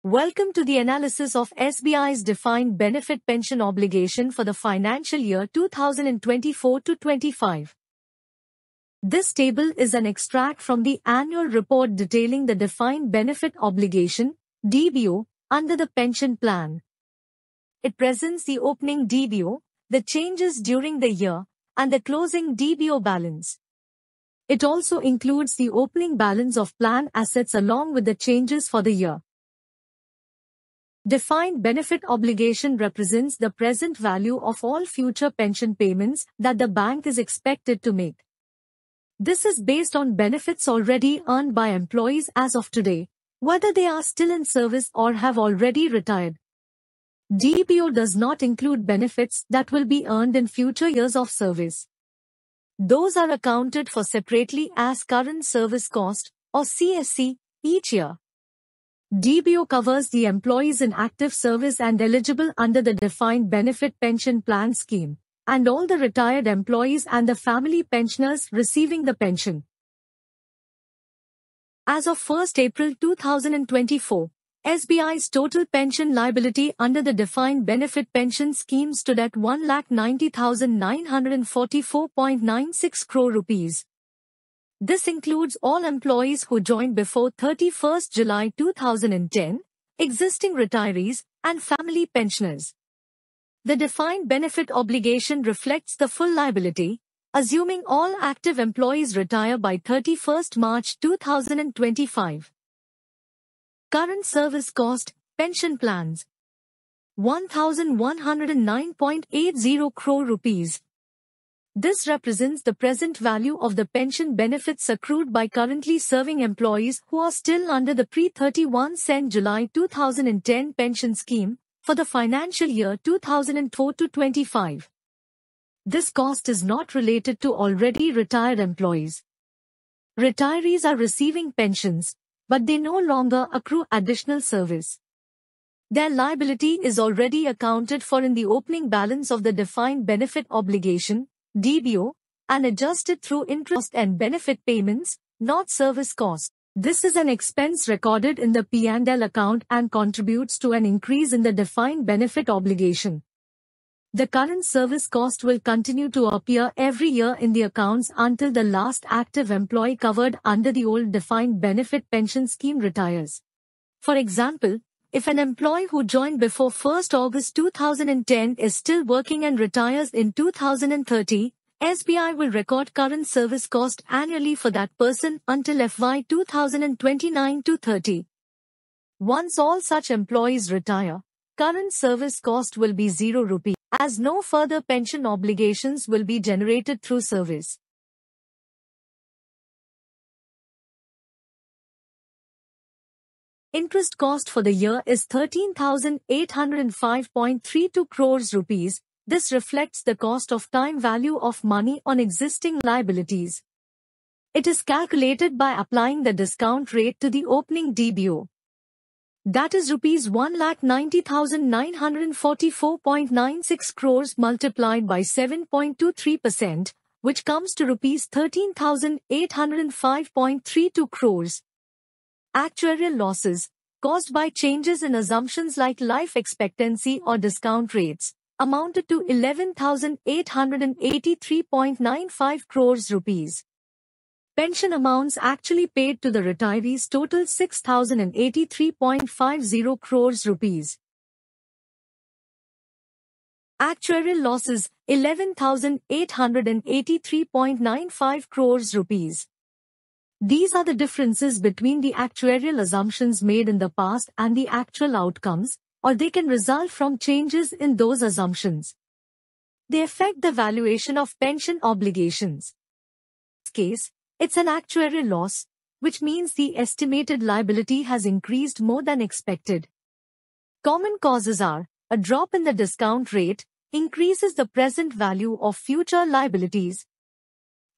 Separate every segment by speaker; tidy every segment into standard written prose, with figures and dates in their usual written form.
Speaker 1: Welcome to the analysis of SBI's defined benefit pension obligation for the financial year 2024 to 25. This table is an extract from the annual report detailing the defined benefit obligation, DBO, under the pension plan. It presents the opening DBO, the changes during the year, and the closing DBO balance. It also includes the opening balance of plan assets along with the changes for the year. Defined benefit obligation represents the present value of all future pension payments that the bank is expected to make. This is based on benefits already earned by employees as of today, whether they are still in service or have already retired. DBO does not include benefits that will be earned in future years of service. Those are accounted for separately as current service cost, or CSC, each year. DBO covers the employees in active service and eligible under the defined benefit pension plan scheme, and all the retired employees and the family pensioners receiving the pension. As of 1st April 2024, SBI's total pension liability under the defined benefit pension scheme stood at 1,90,944.96 crore rupees. This includes all employees who joined before 31st July 2010, existing retirees, and family pensioners. The defined benefit obligation reflects the full liability, assuming all active employees retire by 31st March 2025. Current service cost, pension plans. 1,109.80 crore rupees. This represents the present value of the pension benefits accrued by currently serving employees who are still under the pre-31 July 2010 pension scheme for the financial year 2004 to 25. This cost is not related to already retired employees. Retirees are receiving pensions, but they no longer accrue additional service. Their liability is already accounted for in the opening balance of the defined benefit obligation, DBO, and adjusted through interest and benefit payments, not service cost. This is an expense recorded in the P&L account and contributes to an increase in the defined benefit obligation. The current service cost will continue to appear every year in the accounts until the last active employee covered under the old defined benefit pension scheme retires. For example, if an employee who joined before 1st August 2010 is still working and retires in 2030, SBI will record current service cost annually for that person until FY 2029 to 30. Once all such employees retire, current service cost will be 0 rupee, as no further pension obligations will be generated through service. Interest cost for the year is 13,805.32 crores rupees. This reflects the cost of time value of money on existing liabilities. It is calculated by applying the discount rate to the opening DBO. That is rupees 1,90,944.96 crores multiplied by 7.23%, which comes to rupees 13,805.32 crores. Actuarial losses, caused by changes in assumptions like life expectancy or discount rates, amounted to 11,883.95 crores rupees. Pension amounts actually paid to the retirees totaled 6,083.50 crores rupees. Actuarial losses, 11,883.95 crores rupees. These are the differences between the actuarial assumptions made in the past and the actual outcomes, or they can result from changes in those assumptions. They affect the valuation of pension obligations. In this case, it's an actuarial loss, which means the estimated liability has increased more than expected. Common causes are, a drop in the discount rate increases the present value of future liabilities.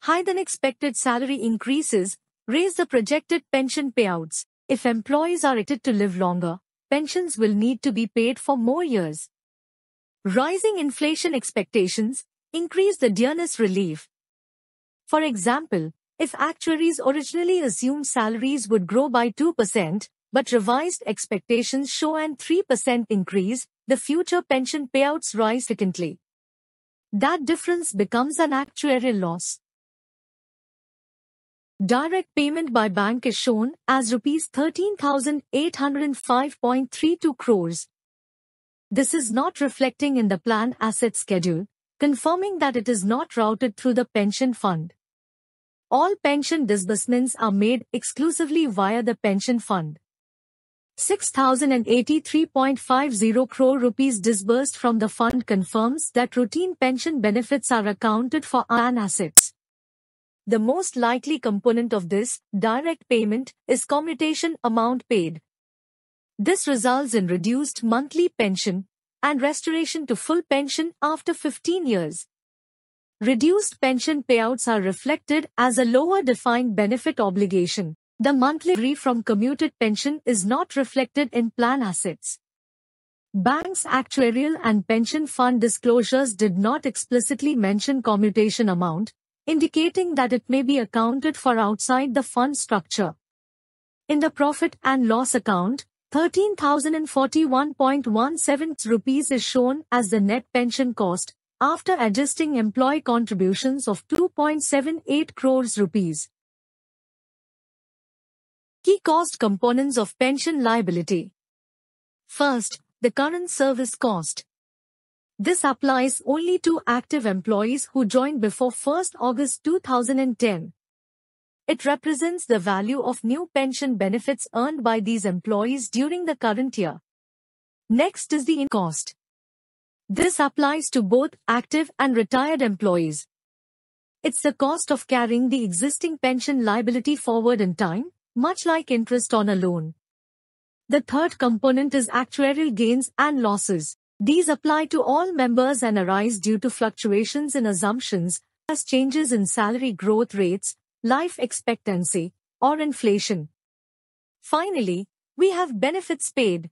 Speaker 1: Higher than expected salary increases raise the projected pension payouts. If employees are expected to live longer, pensions will need to be paid for more years. Rising inflation expectations increase the dearness relief. For example, if actuaries originally assumed salaries would grow by 2%, but revised expectations show an 3% increase, the future pension payouts rise significantly. That difference becomes an actuarial loss. Direct payment by bank is shown as Rs 13,805.32 crores. This is not reflecting in the plan asset schedule, confirming that it is not routed through the pension fund. All pension disbursements are made exclusively via the pension fund. 6,083.50 crore rupees disbursed from the fund confirms that routine pension benefits are accounted for plan assets. The most likely component of this direct payment is commutation amount paid. This results in reduced monthly pension and restoration to full pension after 15 years. Reduced pension payouts are reflected as a lower defined benefit obligation. The monthly salary from commuted pension is not reflected in plan assets. Banks' actuarial and pension fund disclosures did not explicitly mention commutation amount, indicating that it may be accounted for outside the fund structure. In the profit and loss account, 13,041.17 rupees is shown as the net pension cost, after adjusting employee contributions of 2.78 crores rupees. Key cost components of pension liability. First, the current service cost. This applies only to active employees who joined before 1st August 2010. It represents the value of new pension benefits earned by these employees during the current year. Next is the in cost. This applies to both active and retired employees. It's the cost of carrying the existing pension liability forward in time, much like interest on a loan. The third component is actuarial gains and losses. These apply to all members and arise due to fluctuations in assumptions, as changes in salary growth rates, life expectancy, or inflation. Finally, we have benefits paid.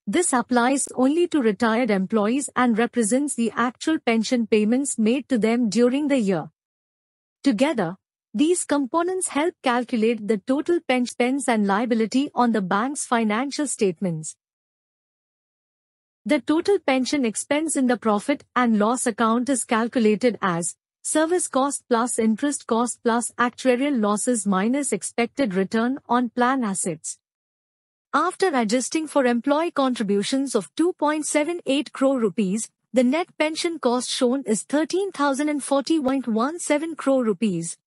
Speaker 1: This applies only to retired employees and represents the actual pension payments made to them during the year. Together, these components help calculate the total pension expense and liability on the bank's financial statements. The total pension expense in the profit and loss account is calculated as service cost plus interest cost plus actuarial losses minus expected return on plan assets. After adjusting for employee contributions of 2.78 crore rupees, the net pension cost shown is 13,040.17 crore rupees.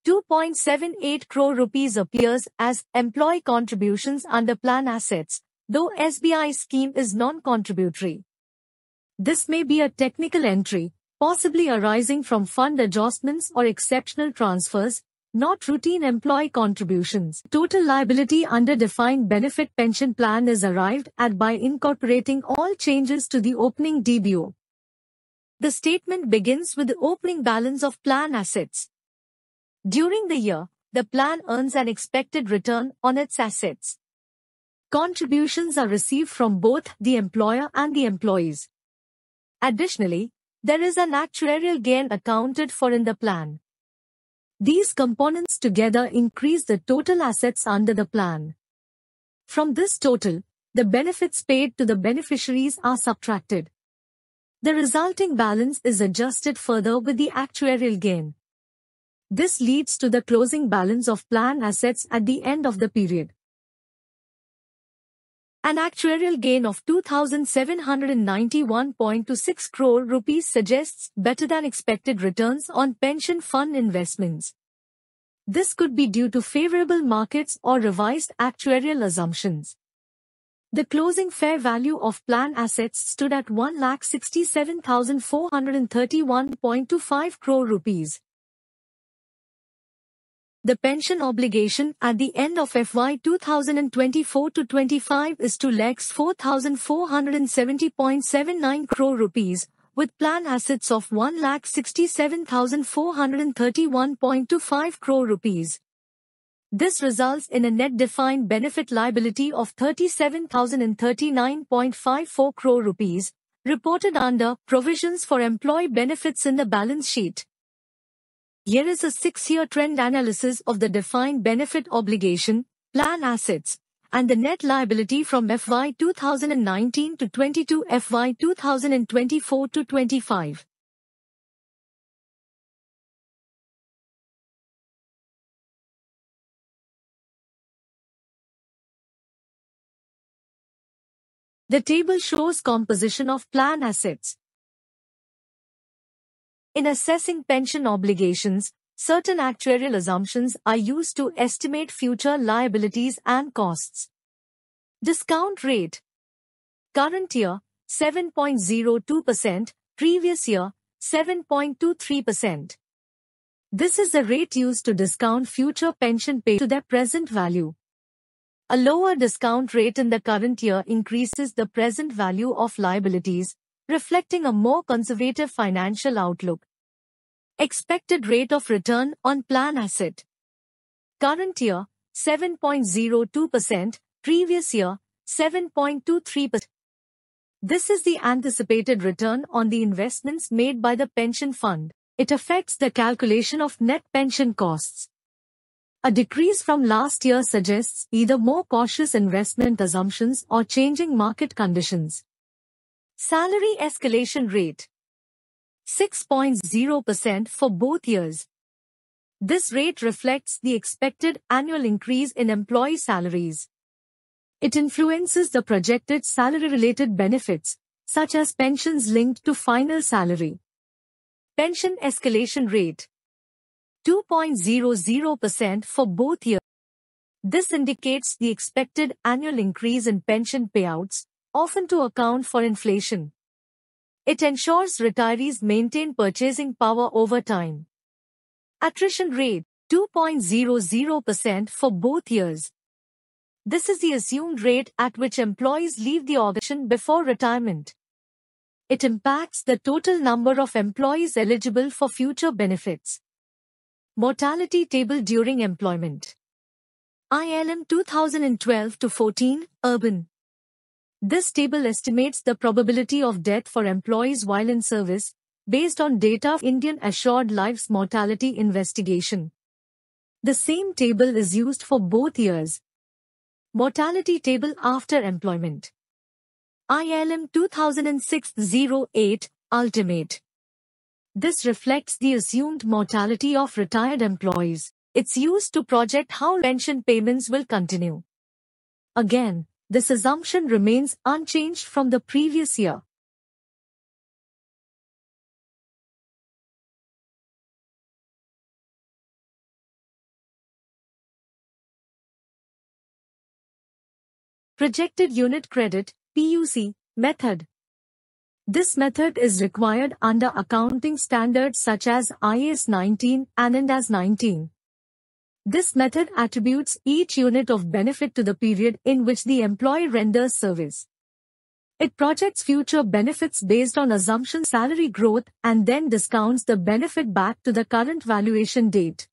Speaker 1: 2.78 crore rupees appears as employee contributions under plan assets, though SBI scheme is non-contributory. This may be a technical entry, possibly arising from fund adjustments or exceptional transfers, not routine employee contributions. Total liability under defined benefit pension plan is arrived at by incorporating all changes to the opening DBO. The statement begins with the opening balance of plan assets. During the year, the plan earns an expected return on its assets. Contributions are received from both the employer and the employees. Additionally, there is an actuarial gain accounted for in the plan. These components together increase the total assets under the plan. From this total, the benefits paid to the beneficiaries are subtracted. The resulting balance is adjusted further with the actuarial gain. This leads to the closing balance of plan assets at the end of the period. An actuarial gain of 2,791.26 crore rupees suggests better than expected returns on pension fund investments. This could be due to favorable markets or revised actuarial assumptions. The closing fair value of plan assets stood at 1,67,431.25 crore rupees. The pension obligation at the end of FY 2024-25 is 2,04,470.79 crore rupees, with plan assets of 1,67,431.25 crore rupees. This results in a net defined benefit liability of 37,039.54 crore rupees, reported under Provisions for Employee Benefits in the balance sheet. Here is a 6-year trend analysis of the defined benefit obligation, plan assets, and the net liability from FY 2019 to 22 FY 2024 to 25. The table shows composition of plan assets. In assessing pension obligations, certain actuarial assumptions are used to estimate future liabilities and costs. Discount rate. Current year, 7.02%, previous year, 7.23%. This is the rate used to discount future pension pay to their present value. A lower discount rate in the current year increases the present value of liabilities, reflecting a more conservative financial outlook. Expected rate of return on plan asset. Current year, 7.02%, previous year, 7.23%. This is the anticipated return on the investments made by the pension fund. It affects the calculation of net pension costs. A decrease from last year suggests either more cautious investment assumptions or changing market conditions. Salary escalation rate. 6.0% for both years. This rate reflects the expected annual increase in employee salaries. It influences the projected salary-related benefits, such as pensions linked to final salary. Pension escalation rate. 2.00% for both years. This indicates the expected annual increase in pension payouts, often to account for inflation. It ensures retirees maintain purchasing power over time. Attrition rate, 2.00% for both years. This is the assumed rate at which employees leave the organization before retirement. It impacts the total number of employees eligible for future benefits. Mortality table during employment. ILM 2012-14, Urban. This table estimates the probability of death for employees while in service, based on data of Indian Assured Life's mortality investigation. The same table is used for both years. Mortality table after employment. ILM 2006-08, Ultimate. This reflects the assumed mortality of retired employees. It's used to project how pension payments will continue. Again, this assumption remains unchanged from the previous year. Projected Unit Credit, PUC, method. This method is required under accounting standards such as IAS 19 and Ind AS 19. This method attributes each unit of benefit to the period in which the employee renders service. It projects future benefits based on assumption salary growth and then discounts the benefit back to the current valuation date.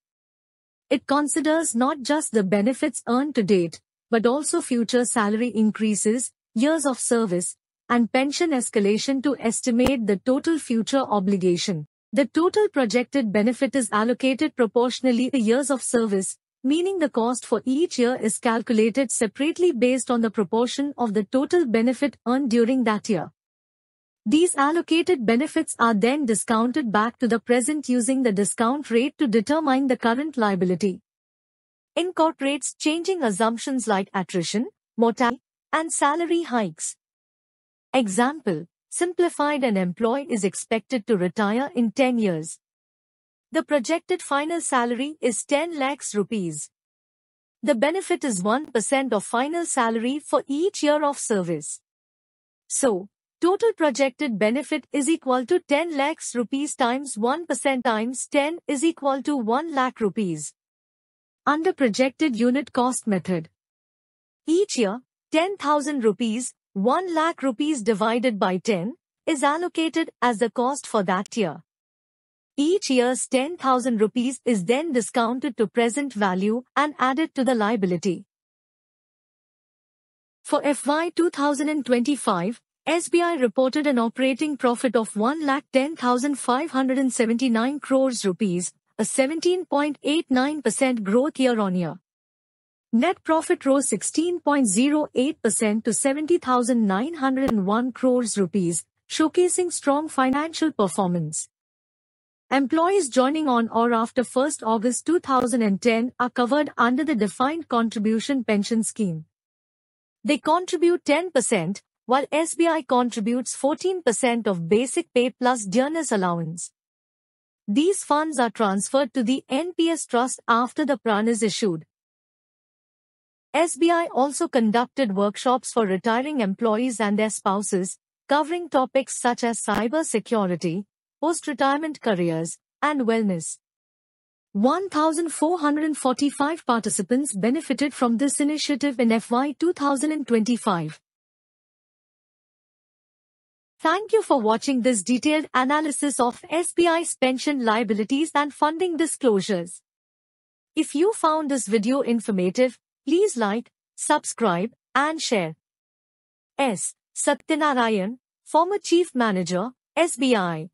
Speaker 1: It considers not just the benefits earned to date, but also future salary increases, years of service, and pension escalation to estimate the total future obligation. The total projected benefit is allocated proportionally to years of service, meaning the cost for each year is calculated separately based on the proportion of the total benefit earned during that year. These allocated benefits are then discounted back to the present using the discount rate to determine the current liability. Incorporates changing assumptions like attrition, mortality, and salary hikes. Example, simplified: an employee is expected to retire in 10 years. The projected final salary is 10 lakhs rupees. The benefit is 1% of final salary for each year of service. So, total projected benefit is equal to 10 lakhs rupees times 1% times 10 is equal to 1 lakh rupees. Under projected unit cost method, each year, 10,000 rupees, 1 lakh rupees divided by 10, is allocated as the cost for that year. Each year's 10,000 rupees is then discounted to present value and added to the liability. For FY 2025, SBI reported an operating profit of 1,10,579 crores rupees, a 17.89% growth year-on-year. Net profit rose 16.08% to 70,901 crores rupees, showcasing strong financial performance. Employees joining on or after 1st August 2010 are covered under the Defined Contribution Pension Scheme. They contribute 10%, while SBI contributes 14% of basic pay plus dearness allowance. These funds are transferred to the NPS Trust after the PRAN is issued. SBI also conducted workshops for retiring employees and their spouses, covering topics such as cyber security, post-retirement careers, and wellness. 1,445 participants benefited from this initiative in FY 2025. Thank you for watching this detailed analysis of SBI's pension liabilities and funding disclosures. If you found this video informative, please like, subscribe, and share. S. Satyanarayan, former Chief Manager, SBI.